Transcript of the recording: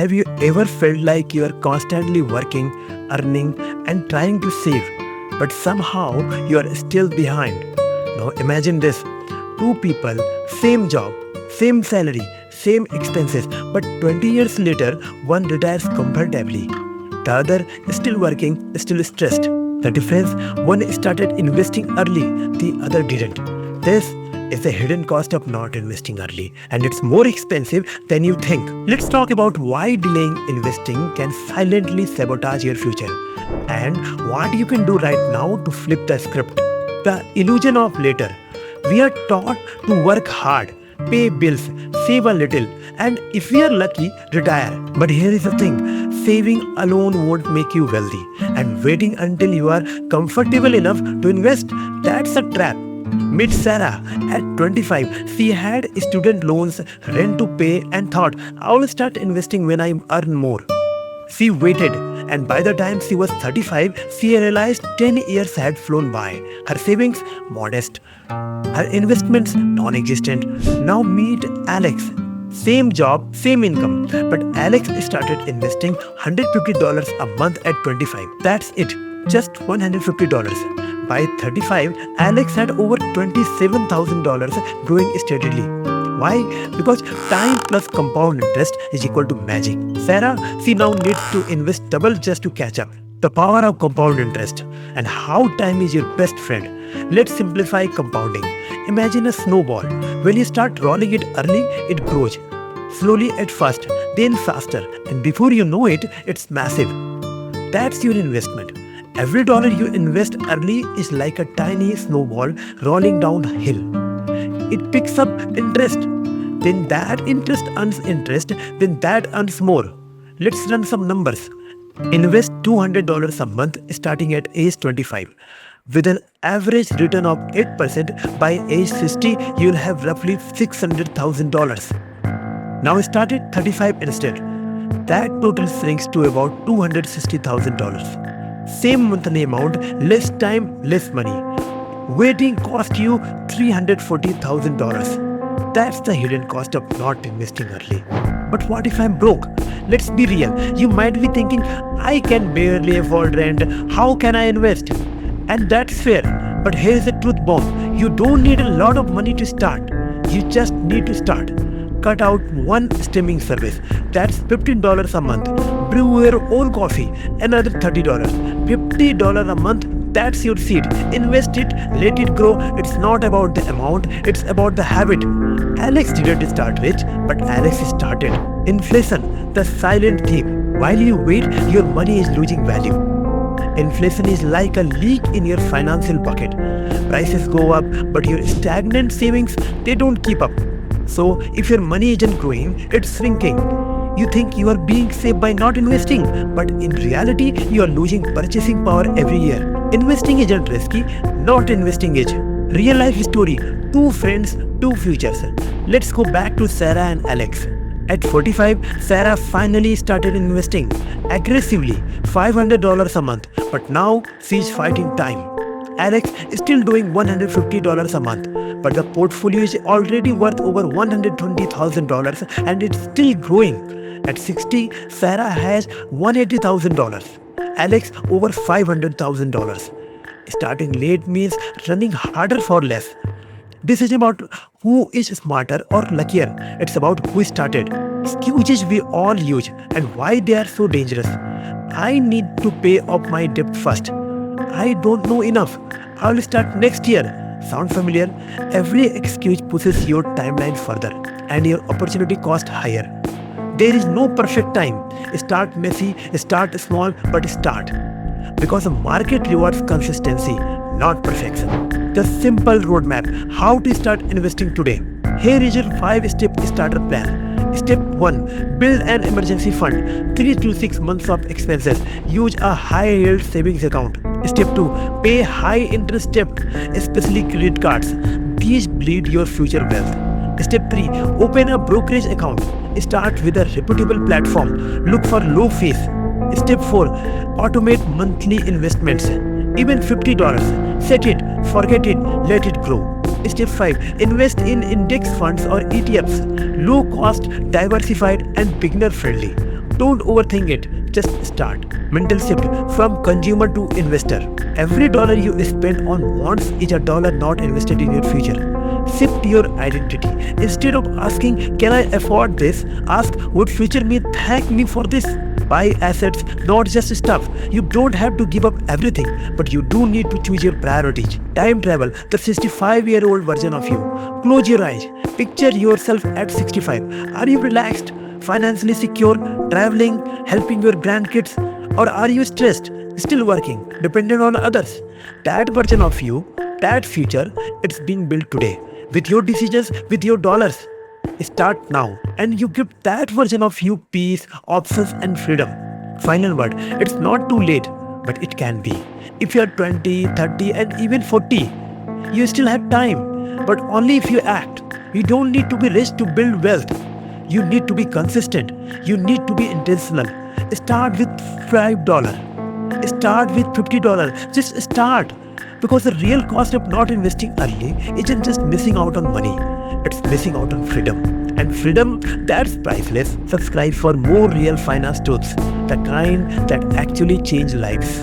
Have you ever felt like you are constantly working, earning, and trying to save, but somehow you are still behind? Now imagine this: two people, same job, same salary, same expenses, but 20 years later, one retires comfortably. The other is still working, still stressed. The difference: one started investing early, the other didn't. This is the hidden cost of not investing early, and it's more expensive than you think. Let's talk about why delaying investing can silently sabotage your future, and what you can do right now to flip the script. The illusion of later. We are taught to work hard, pay bills, save a little, and if we are lucky, retire. But here is the thing: saving alone won't make you wealthy, and waiting until you are comfortable enough to invest, that's a trap. Meet Sarah. At 25, she had student loans, rent to pay, and thought, I will start investing when I earn more. She waited, and by the time she was 35, she realized 10 years had flown by. Her savings modest, her investments non-existent. Now meet Alex. Same job, same income, but Alex started investing $150 a month at 25. That's it, just $150. By 35, Alex had over $27,000 growing steadily. Why? Because time plus compound interest is equal to magic. Sarah, she now needs to invest double just to catch up. The power of compound interest and how time is your best friend. Let's simplify compounding. Imagine a snowball. When you start rolling it early, it grows. Slowly at first, then faster, and before you know it, it's massive. That's your investment. Every dollar you invest early is like a tiny snowball rolling down a hill. It picks up interest. Then that interest earns interest. Then that earns more. Let's run some numbers. Invest $200 a month starting at age 25. With an average return of 8%, by age 60, you'll have roughly $600,000. Now start at 35 instead. That total shrinks to about $260,000. Same monthly amount, less time, less money. Waiting cost you $340,000. That's the hidden cost of not investing early. But what if I'm broke? Let's be real. You might be thinking, I can barely afford rent. How can I invest? And that's fair. But here's the truth bomb. You don't need a lot of money to start. You just need to start. Cut out one streaming service. That's $15 a month. Brew your own coffee. Another $30. $50 a month. That's your seed. Invest it, let it grow. It's not about the amount, it's about the habit. Alex didn't start rich, but Alex started. Inflation, the silent thief. While you wait, your money is losing value. Inflation is like a leak in your financial bucket. Prices go up, but your stagnant savings, they don't keep up. So if your money isn't growing, it's shrinking. You think you are being safe by not investing, but in reality, you are losing purchasing power every year. Investing isn't risky, not investing is. Real life story, two friends, two futures. Let's go back to Sarah and Alex. At 45, Sarah finally started investing aggressively, $500 a month, but now she's fighting time. Alex is still doing $150 a month, but the portfolio is already worth over $120,000 and it's still growing. At 60, Sarah has $180,000. Alex over $500,000. Starting late means running harder for less. This is about who is smarter or luckier. It's about who started. Excuses we all use and why they are so dangerous. I need to pay off my debt first. I don't know enough. I will start next year. Sound familiar? Every excuse pushes your timeline further and your opportunity cost higher. There is no perfect time. Start messy, start small, but start. Because the market rewards consistency, not perfection. The simple roadmap, how to start investing today. Here is your 5-step starter plan. Step 1. Build an emergency fund. 3 to 6 months of expenses. Use a high-yield savings account. Step 2. Pay high-interest debt, especially credit cards. These bleed your future wealth. Step 3. Open a brokerage account. Start with a reputable platform. Look for low fees. Step 4. Automate monthly investments. Even $50. Set it, forget it, let it grow. Step 5. Invest in index funds or ETFs. Low cost, diversified and beginner friendly. Don't overthink it, just start. Mental shift from consumer to investor. Every dollar you spend on wants is a dollar not invested in your future. Shift your identity. Instead of asking, can I afford this? Ask, would future me thank me for this? Buy assets, not just stuff. You don't have to give up everything, but you do need to choose your priorities. Time travel, the 65-year-old version of you. Close your eyes. Picture yourself at 65. Are you relaxed, financially secure, traveling, helping your grandkids? Or are you stressed, still working, dependent on others? That version of you, that future, it's being built today. With your decisions, with your dollars. Start now and you give that version of you peace, options and freedom. Final word, it's not too late, but it can be. If you are 20, 30 and even 40, you still have time, but only if you act. You don't need to be rich to build wealth. You need to be consistent. You need to be intentional. Start with $5. Start with $50. Just start. Because the real cost of not investing early isn't just missing out on money. It's missing out on freedom. And freedom, that's priceless. Subscribe for more real finance truths, the kind that actually change lives.